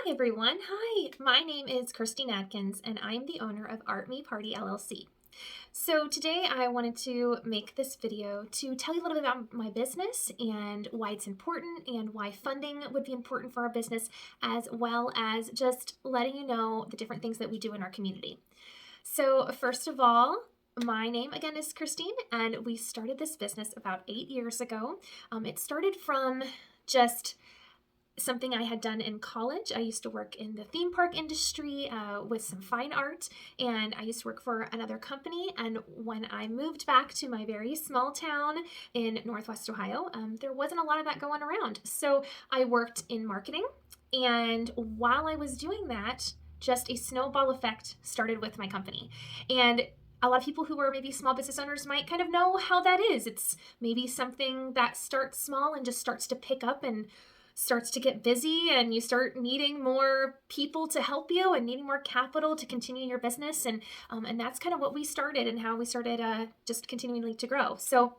Hi everyone. Hi, my name is Kirstene Adkins and I'm the owner of Art Me Party LLC. So today I wanted to make this video to tell you a little bit about my business and why it's important and why funding would be important for our business, as well as just letting you know the different things that we do in our community. So first of all, my name again is Kirstene, and we started this business about 8 years ago. It started from just something I had done in college. I used to work in the theme park industry with some fine art, and I used to work for another company. And when I moved back to my very small town in Northwest Ohio, there wasn't a lot of that going around. So I worked in marketing, and while I was doing that, just a snowball effect started with my company. And a lot of people who are maybe small business owners might kind of know how that is. It's maybe something that starts small and just starts to pick up and starts to get busy, and you start needing more people to help you and needing more capital to continue your business. And that's kind of what we started and how we started just continuing to grow. So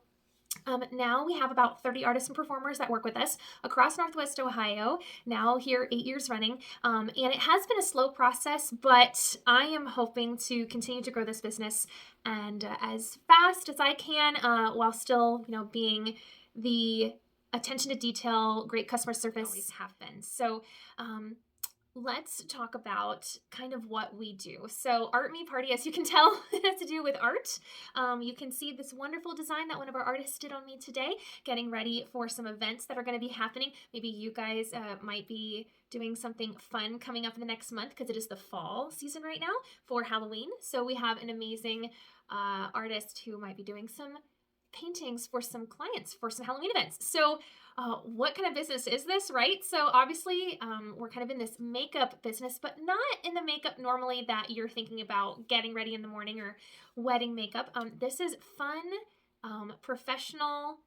now we have about 30 artists and performers that work with us across Northwest Ohio, now here 8 years running. And it has been a slow process, but I am hoping to continue to grow this business and as fast as I can, while still, being the attention to detail, great customer service always have been. So let's talk about kind of what we do. So Art Me Party, as you can tell, it has to do with art. You can see this wonderful design that one of our artists did on me today, getting ready for some events that are going to be happening. Maybe you guys might be doing something fun coming up in the next month, because it is the fall season right now for Halloween. So we have an amazing artist who might be doing some paintings for some clients for some Halloween events. So what kind of business is this, right? So obviously we're kind of in this makeup business, but not in the makeup normally that you're thinking about getting ready in the morning or wedding makeup. This is fun, professional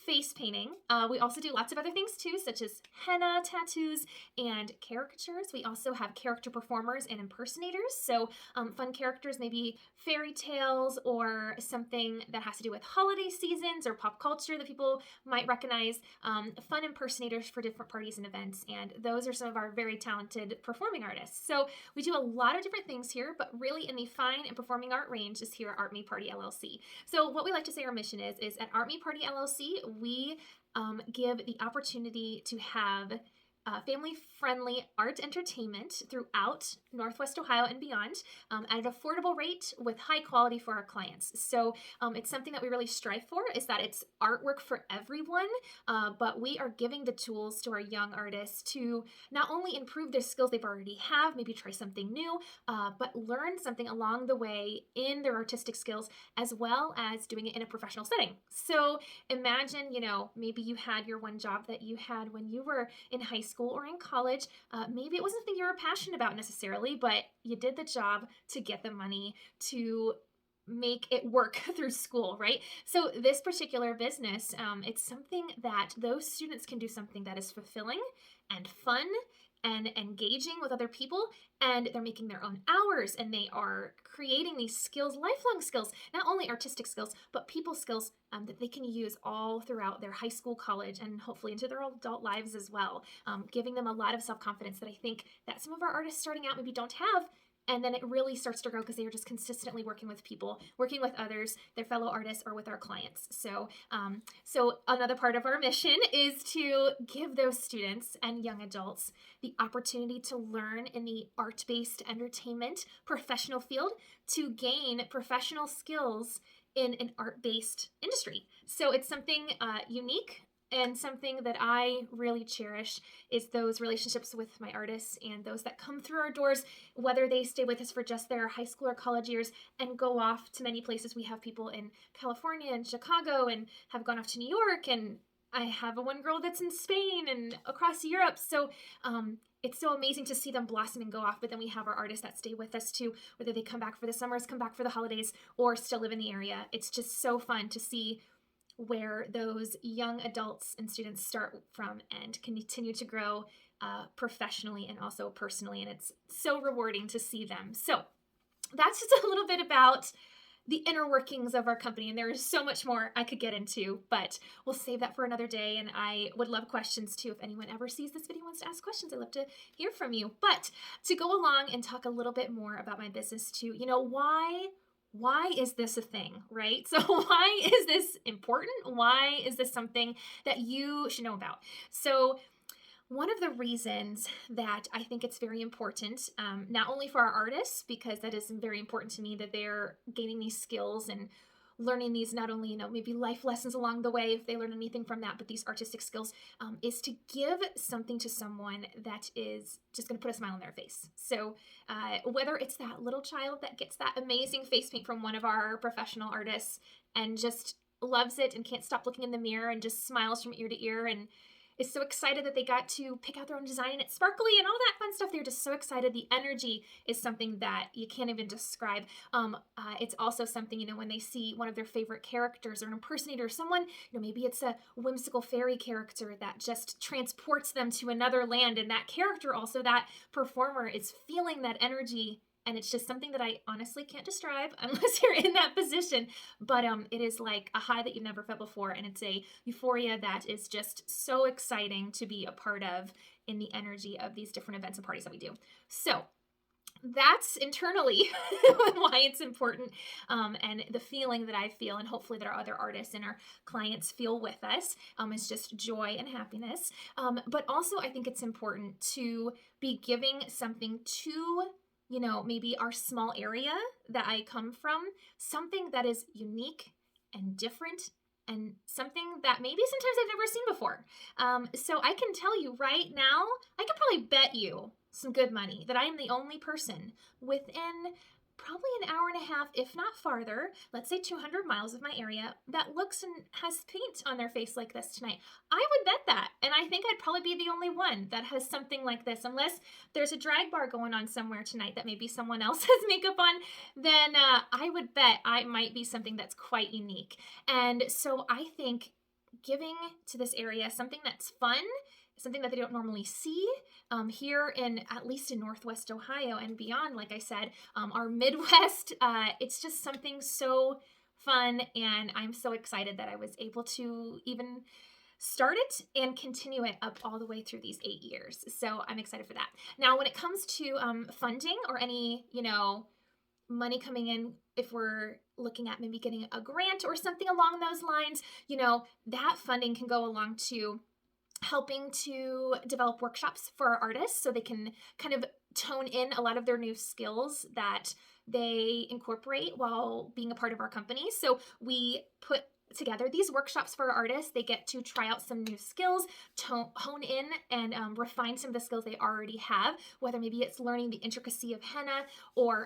face painting. We also do lots of other things too, such as henna tattoos and caricatures. We also have character performers and impersonators. So fun characters, maybe fairy tales or something that has to do with holiday seasons or pop culture that people might recognize. Fun impersonators for different parties and events. And those are some of our very talented performing artists. So we do a lot of different things here, but really in the fine and performing art range is here at Art Me Party LLC. So what we like to say our mission is at Art Me Party LLC, we give the opportunity to have family-friendly art entertainment throughout Northwest Ohio and beyond, at an affordable rate with high quality for our clients. So it's something that we really strive for, is that it's artwork for everyone, but we are giving the tools to our young artists to not only improve their skills they've already have, maybe try something new, but learn something along the way in their artistic skills, as well as doing it in a professional setting. So imagine, maybe you had your one job that you had when you were in high school or in college. Maybe it wasn't something you were passionate about necessarily, but you did the job to get the money to make it work through school, right? So this particular business, it's something that those students can do something that is fulfilling and fun and engaging with other people, and they're making their own hours, and they are creating these skills, lifelong skills, not only artistic skills, but people skills that they can use all throughout their high school, college, and hopefully into their adult lives as well, giving them a lot of self-confidence that I think that some of our artists starting out maybe don't have. And then it really starts to grow because they are just consistently working with people, working with others, their fellow artists, or with our clients. So another part of our mission is to give those students and young adults the opportunity to learn in the art-based entertainment professional field, to gain professional skills in an art-based industry. So it's something unique. And something that I really cherish is those relationships with my artists and those that come through our doors, whether they stay with us for just their high school or college years and go off to many places. We have people in California and Chicago and have gone off to New York, and I have one girl that's in Spain and across Europe. So it's so amazing to see them blossom and go off. But then we have our artists that stay with us too, whether they come back for the summers, come back for the holidays, or still live in the area. It's just so fun to see where those young adults and students start from and continue to grow professionally and also personally. And it's so rewarding to see them. So that's just a little bit about the inner workings of our company. And there is so much more I could get into, but we'll save that for another day. And I would love questions too. If anyone ever sees this video and wants to ask questions, I'd love to hear from you. But to go along and talk a little bit more about my business too, why is this a thing, right? So why is this important? Why is this something that you should know about? So one of the reasons that I think it's very important, not only for our artists, because that is very important to me that they're gaining these skills and learning these, not only, maybe life lessons along the way, if they learn anything from that, but these artistic skills, is to give something to someone that is just going to put a smile on their face. So whether it's that little child that gets that amazing face paint from one of our professional artists and just loves it and can't stop looking in the mirror and just smiles from ear to ear and is so excited that they got to pick out their own design and it's sparkly and all that fun stuff. They're just so excited. The energy is something that you can't even describe. It's also something, when they see one of their favorite characters or an impersonator or someone, maybe it's a whimsical fairy character that just transports them to another land. And that character, also that performer, is feeling that energy. And it's just something that I honestly can't describe unless you're in that position. But it is like a high that you've never felt before. And it's a euphoria that is just so exciting to be a part of in the energy of these different events and parties that we do. So that's internally why it's important, and the feeling that I feel, and hopefully that our other artists and our clients feel with us, is just joy and happiness. But also I think it's important to be giving something to maybe our small area that I come from, something that is unique and different and something that maybe sometimes I've never seen before. So I can tell you right now, I could probably bet you some good money that I am the only person within probably an hour and a half, if not farther, let's say 200 miles of my area, that looks and has paint on their face like this tonight. I would bet that. And I think I'd probably be the only one that has something like this, unless there's a drag bar going on somewhere tonight that maybe someone else has makeup on, then I would bet I might be something that's quite unique. And so I think giving to this area something that's fun, something that they don't normally see here at least in Northwest Ohio and beyond, like I said, our Midwest, it's just something so fun. And I'm so excited that I was able to even start it and continue it up all the way through these 8 years. So I'm excited for that. Now, when it comes to funding or any, money coming in, if we're looking at maybe getting a grant or something along those lines, that funding can go along to helping to develop workshops for our artists so they can kind of tone in a lot of their new skills that they incorporate while being a part of our company. So we put together these workshops for our artists. They get to try out some new skills, hone in and refine some of the skills they already have, whether maybe it's learning the intricacy of henna or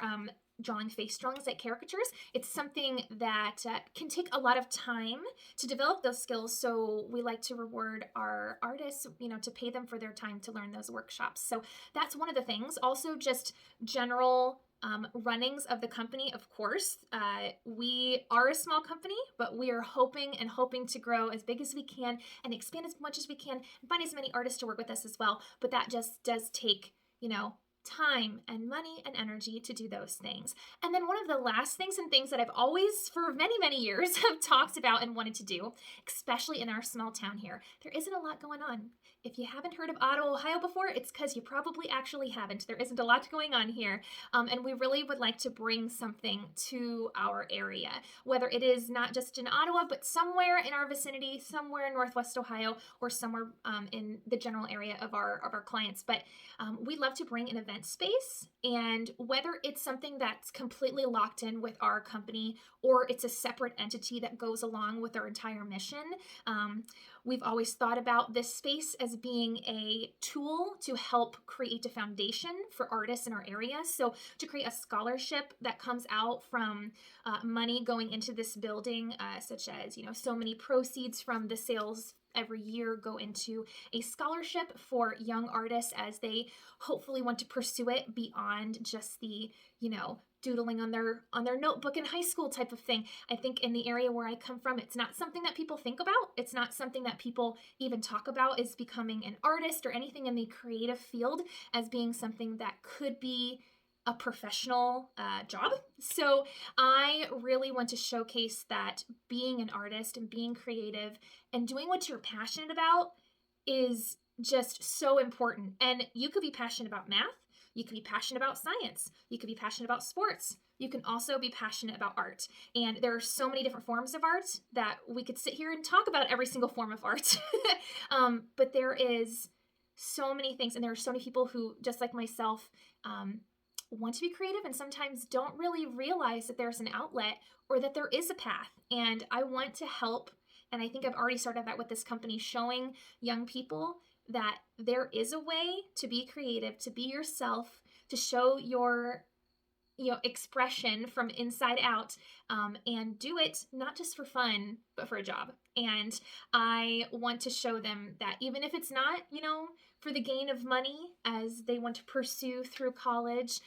drawing face drawings like caricatures. It's something that can take a lot of time to develop those skills. So we like to reward our artists, to pay them for their time to learn those workshops. So that's one of the things. Also, just general runnings of the company. Of course, we are a small company, but we are hoping to grow as big as we can and expand as much as we can and find as many artists to work with us as well. But that just does take, time and money and energy to do those things. And then one of the last things and things that I've always, for many, many years, have talked about and wanted to do, especially in our small town here, there isn't a lot going on. If you haven't heard of Ottawa, Ohio before, it's because you probably actually haven't. There isn't a lot going on here. And we really would like to bring something to our area, whether it is not just in Ottawa, but somewhere in our vicinity, somewhere in Northwest Ohio, or somewhere in the general area of our clients. But we love to bring an event space, and whether it's something that's completely locked in with our company or it's a separate entity that goes along with our entire mission, we've always thought about this space as being a tool to help create a foundation for artists in our area. So to create a scholarship that comes out from money going into this building, such as, so many proceeds from the sales every year go into a scholarship for young artists as they hopefully want to pursue it beyond just the, doodling on their notebook in high school type of thing. I think in the area where I come from, it's not something that people think about. It's not something that people even talk about as becoming an artist or anything in the creative field as being something that could be a professional job. So I really want to showcase that being an artist and being creative and doing what you're passionate about is just so important. And you could be passionate about math. You could be passionate about science. You could be passionate about sports. You can also be passionate about art. And there are so many different forms of art that we could sit here and talk about every single form of art. But there is so many things, and there are so many people who, just like myself, want to be creative and sometimes don't really realize that there's an outlet or that there is a path. And I want to help, and I think I've already started that with this company, showing young people that there is a way to be creative, to be yourself, to show your expression from inside out, and do it not just for fun, but for a job. And I want to show them that even if it's not, for the gain of money as they want to pursue through college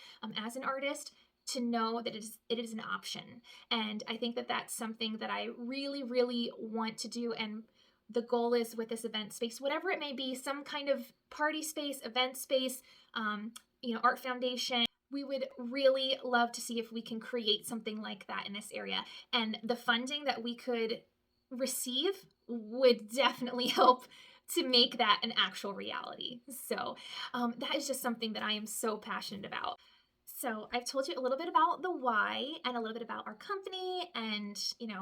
as an artist, to know that it is an option. And I think that that's something that I really, really want to do. And the goal is with this event space, whatever it may be, some kind of party space, event space, art foundation, we would really love to see if we can create something like that in this area. And the funding that we could receive would definitely help to make that an actual reality. So that is just something that I am so passionate about. So I've told you a little bit about the why and a little bit about our company and,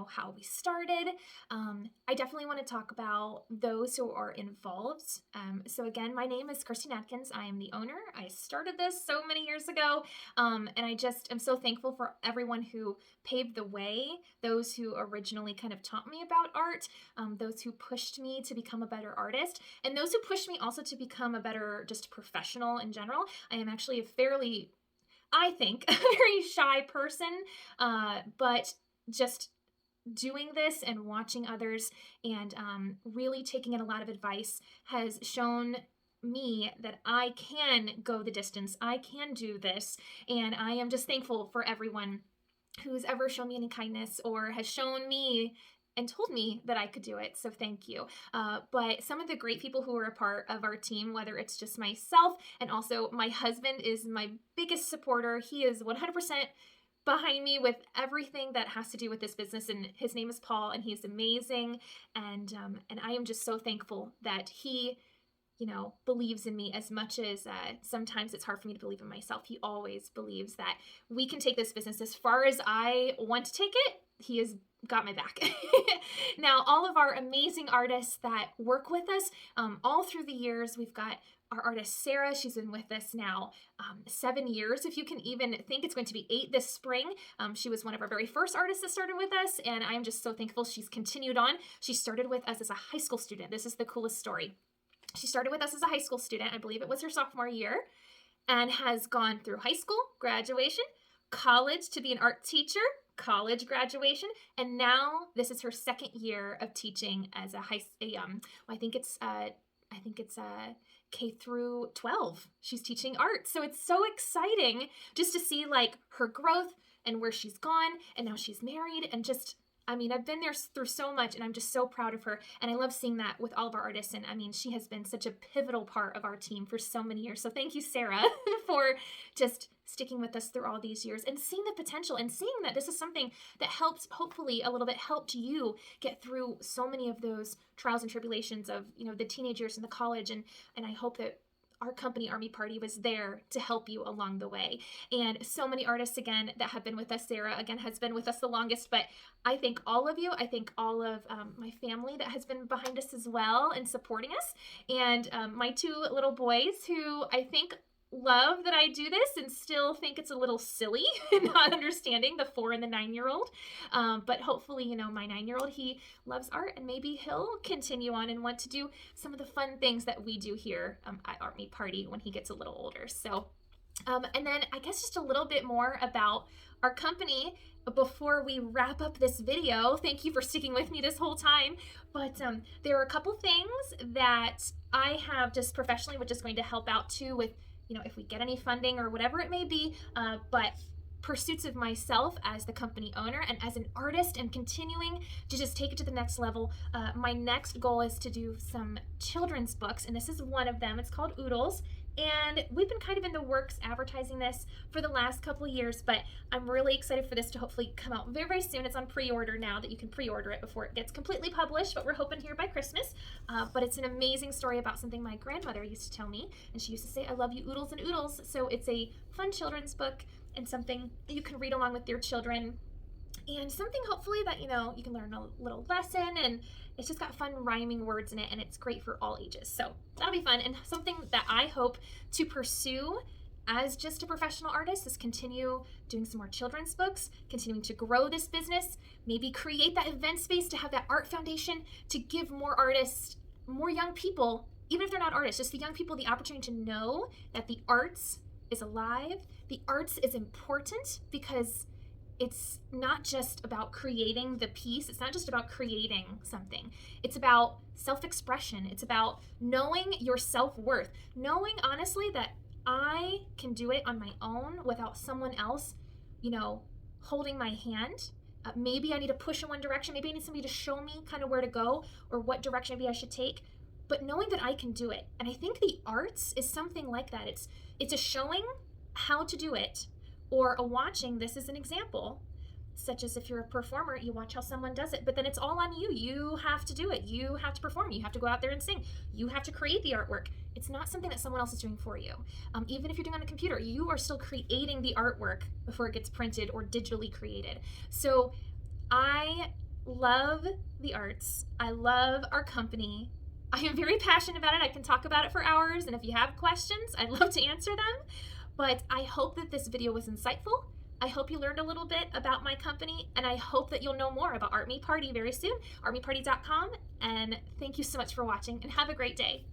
how we started. I definitely want to talk about those who are involved. So again, my name is Kirstene Adkins. I am the owner. I started this so many years ago. And I just am so thankful for everyone who paved the way, those who originally kind of taught me about art, those who pushed me to become a better artist, and those who pushed me also to become a better just professional in general. I am actually I think, a very shy person, but just doing this and watching others and really taking in a lot of advice has shown me that I can go the distance. I can do this, and I am just thankful for everyone who's ever shown me any kindness or has shown me and told me that I could do it. So thank you. But some of the great people who are a part of our team, whether it's just myself, and also my husband is my biggest supporter. He is 100% behind me with everything that has to do with this business. And his name is Paul, and he's amazing. And I am just so thankful that he believes in me as much as sometimes it's hard for me to believe in myself. He always believes that we can take this business as far as I want to take it. He has got my back. Now, all of our amazing artists that work with us all through the years, we've got our artist Sarah. She's been with us now 7 years, if you can even think. It's going to be 8 this spring. She was one of our very first artists that started with us, and I'm just so thankful she's continued on. She started with us as a high school student. This is the coolest story. She started with us as a high school student. I believe it was her sophomore year, and has gone through high school, graduation, college to be an art teacher, college graduation, and now this is her second year of teaching as I think it's K through 12. She's teaching art. So it's so exciting just to see her growth and where she's gone, and now she's married, and just I've been there through so much, and I'm just so proud of her. And I love seeing that with all of our artists. And she has been such a pivotal part of our team for so many years. So thank you, Sarah, for just sticking with us through all these years and seeing the potential and seeing that this is something that hopefully a little bit helped you get through so many of those trials and tribulations of, the teenage years and the college. And I hope that our company, Art Me Party, was there to help you along the way. And so many artists, again, that have been with us. Sarah, again, has been with us the longest, but I thank all of you. I thank all of my family that has been behind us as well and supporting us. And my 2 little boys who I think love that I do this and still think it's a little silly not understanding the 4 and the 9-year-old. But hopefully, my 9-year-old, he loves art, and maybe he'll continue on and want to do some of the fun things that we do here at Art Me Party when he gets a little older. So, and then I guess just a little bit more about our company before we wrap up this video. Thank you for sticking with me this whole time. But there are a couple things that I have just professionally, which is going to help out too with if we get any funding or whatever it may be, but pursuits of myself as the company owner and as an artist and continuing to just take it to the next level. My next goal is to do some children's books, and this is one of them. It's called Oodles, And we've been kind of in the works advertising this for the last couple of years, but I'm really excited for this to hopefully come out very, very soon. It's on pre-order now, that you can pre-order it before it gets completely published, but we're hoping here by Christmas. But it's an amazing story about something my grandmother used to tell me, and she used to say, "I love you oodles and oodles." So it's a fun children's book and something you can read along with your children, and something hopefully that, you can learn a little lesson, and it's just got fun rhyming words in it, and it's great for all ages. So that'll be fun, and something that I hope to pursue as just a professional artist is continue doing some more children's books, continuing to grow this business, maybe create that event space to have that art foundation to give more artists, more young people, even if they're not artists, just the young people, the opportunity to know that the arts is alive, the arts is important, because it's not just about creating the piece. It's not just about creating something. It's about self-expression. It's about knowing your self-worth. Knowing, honestly, that I can do it on my own without someone else, holding my hand. Maybe I need to push in one direction. Maybe I need somebody to show me kind of where to go or what direction maybe I should take. But knowing that I can do it. And I think the arts is something like that. It's a showing how to do it, or a watching. This is an example, such as if you're a performer, you watch how someone does it, but then it's all on you. You have to do it. You have to perform. You have to go out there and sing. You have to create the artwork. It's not something that someone else is doing for you. Even if you're doing it on a computer, you are still creating the artwork before it gets printed or digitally created. So I love the arts. I love our company. I am very passionate about it. I can talk about it for hours, and if you have questions, I'd love to answer them. But I hope that this video was insightful. I hope you learned a little bit about my company, and I hope that you'll know more about Art Me Party very soon, artmeparty.com. And thank you so much for watching, and have a great day.